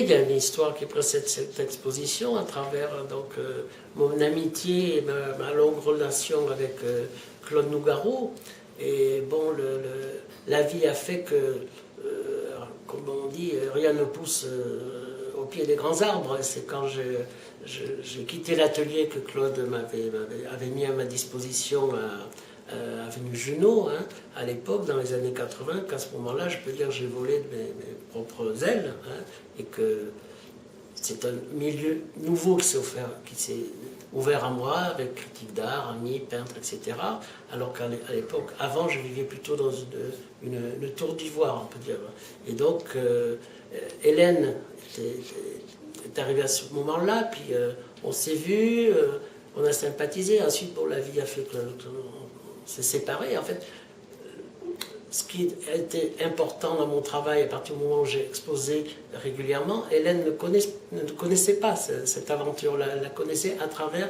Il y a une histoire qui précède cette exposition à travers mon amitié et ma longue relation avec Claude Nougaro. Et bon, la vie a fait que, comme on dit, rien ne pousse au pied des grands arbres. C'est quand j'ai quitté l'atelier que Claude avait mis à ma disposition avenue Junot, hein, à l'époque, dans les années 80, qu'à ce moment-là, je peux dire que j'ai volé de mes propres ailes, hein, et que c'est un milieu nouveau qui s'est ouvert à moi, avec critique d'art, amis, peintres, etc. Alors qu'à l'époque, avant, je vivais plutôt dans une tour d'ivoire, on peut dire. Et donc, Hélène est arrivée à ce moment-là, puis on s'est vus, on a sympathisé. Ensuite, bon, la vie a fait qu'on s'est séparés. En fait, ce qui a été important dans mon travail, à partir du moment où j'ai exposé régulièrement, Hélène ne connaissait pas cette aventure-là. Elle la connaissait à travers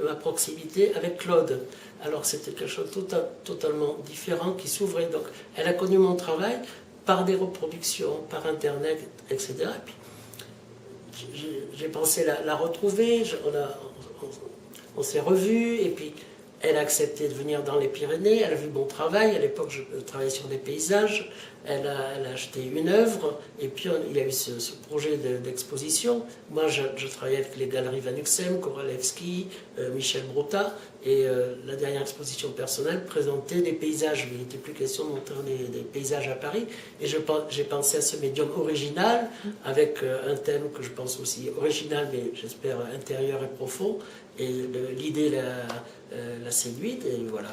ma proximité avec Claude. Alors c'était quelque chose de totalement différent qui s'ouvrait. Donc elle a connu mon travail par des reproductions, par Internet, etc. Et puis j'ai pensé la retrouver, on s'est revus, et puis elle a accepté de venir dans les Pyrénées, elle a vu mon travail, à l'époque je travaillais sur des paysages, elle a acheté une œuvre, et puis il y a eu ce projet d'exposition. Moi je travaillais avec les galeries Van Uxem, Koralewski, Michel Brotta, et la dernière exposition personnelle présentait des paysages, mais il n'était plus question de montrer des paysages à Paris, et j'ai pensé à ce médium original, avec un thème que je pense aussi original, mais j'espère intérieur et profond, et l'idée l'a séduite, et voilà,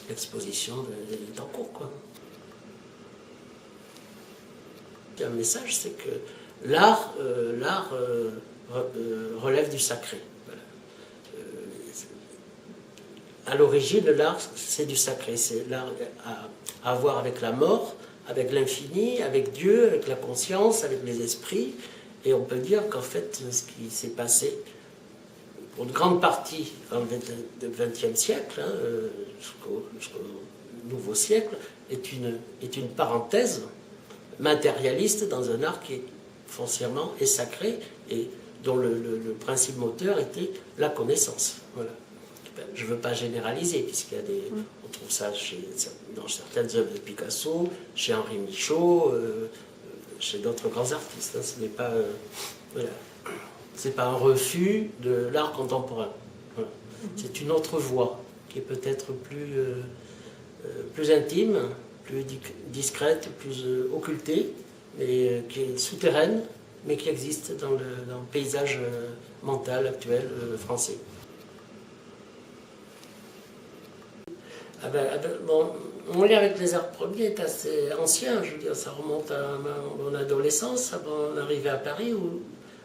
l'exposition est en cours, quoi. Un message, c'est que l'art relève du sacré. Voilà. À l'origine, l'art, c'est du sacré. C'est l'art à voir avec la mort, avec l'infini, avec Dieu, avec la conscience, avec les esprits. Et on peut dire qu'en fait, ce qui s'est passé pour une grande partie du XXe siècle, hein, jusqu'au nouveau siècle, est une parenthèse matérialiste dans un art qui est foncièrement et sacré, et dont le principe moteur était la connaissance. Voilà. Je ne veux pas généraliser, puisqu'il y a on trouve ça dans certaines œuvres de Picasso, chez Henri Michaud, chez d'autres grands artistes. Hein. Ce n'est pas... voilà. C'est pas un refus de l'art contemporain. Voilà. C'est une autre voie qui est peut-être plus intime, plus discrète, plus occultée, mais qui est souterraine, mais qui existe dans le paysage mental actuel français. Bon, mon lien avec les arts premiers est assez ancien, je veux dire, ça remonte à mon adolescence, avant d'arriver à Paris, où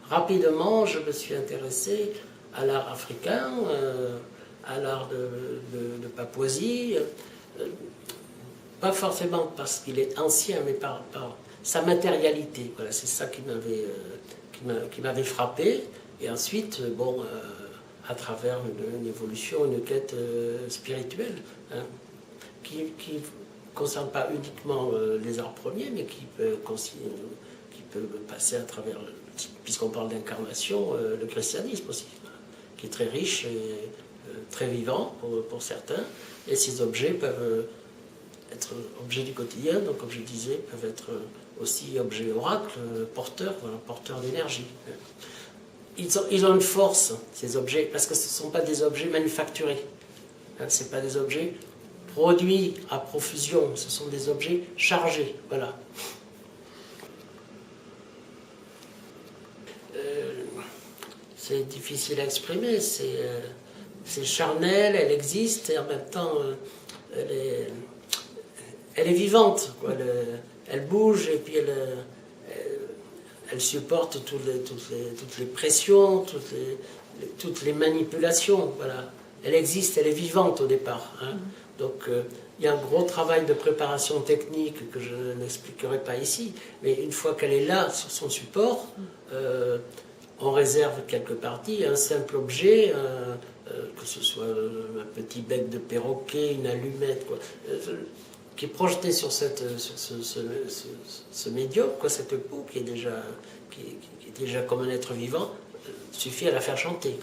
rapidement, je me suis intéressé à l'art africain, à l'art de Papouasie, pas forcément parce qu'il est ancien, mais par sa matérialité. Voilà, c'est ça qui m'avait frappé. Et ensuite, bon, à travers une évolution, une quête spirituelle, hein, qui ne concerne pas uniquement les arts premiers, mais qui peut passer à travers, puisqu'on parle d'incarnation, le christianisme aussi, qui est très riche et très vivant pour certains. Et ces objets peuvent être objets du quotidien, donc comme je disais, peuvent être aussi objets oracles, porteurs, voilà, porteurs d'énergie. Ils ont une force, ces objets, parce que ce ne sont pas des objets manufacturés. Hein, ce ne sont pas des objets produits à profusion, ce sont des objets chargés. Voilà. C'est difficile à exprimer, c'est charnel, elle existe, et en même temps, elle est vivante, quoi. Elle bouge, et puis elle supporte toutes les pressions, toutes les manipulations. Voilà. Elle existe, elle est vivante au départ. Hein. Donc il y a un gros travail de préparation technique que je n'expliquerai pas ici, mais une fois qu'elle est là, sur son support, on réserve quelques parties, un simple objet, que ce soit un petit bec de perroquet, une allumette, quoi, qui est projeté sur ce médium, quoi, cette peau qui est déjà qui est déjà comme un être vivant, suffit à la faire chanter.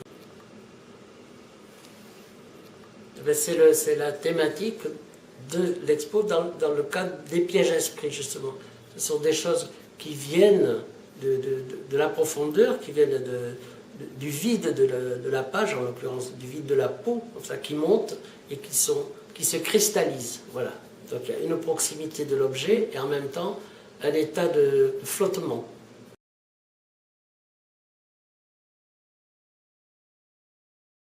C'est la thématique de l'expo dans le cadre des pièges esprits, justement. Ce sont des choses qui viennent de la profondeur, qui viennent du vide de la page, en l'occurrence du vide de la peau, enfin, qui montent et qui se cristallisent. Voilà. Donc il y a une proximité de l'objet et en même temps un état de flottement.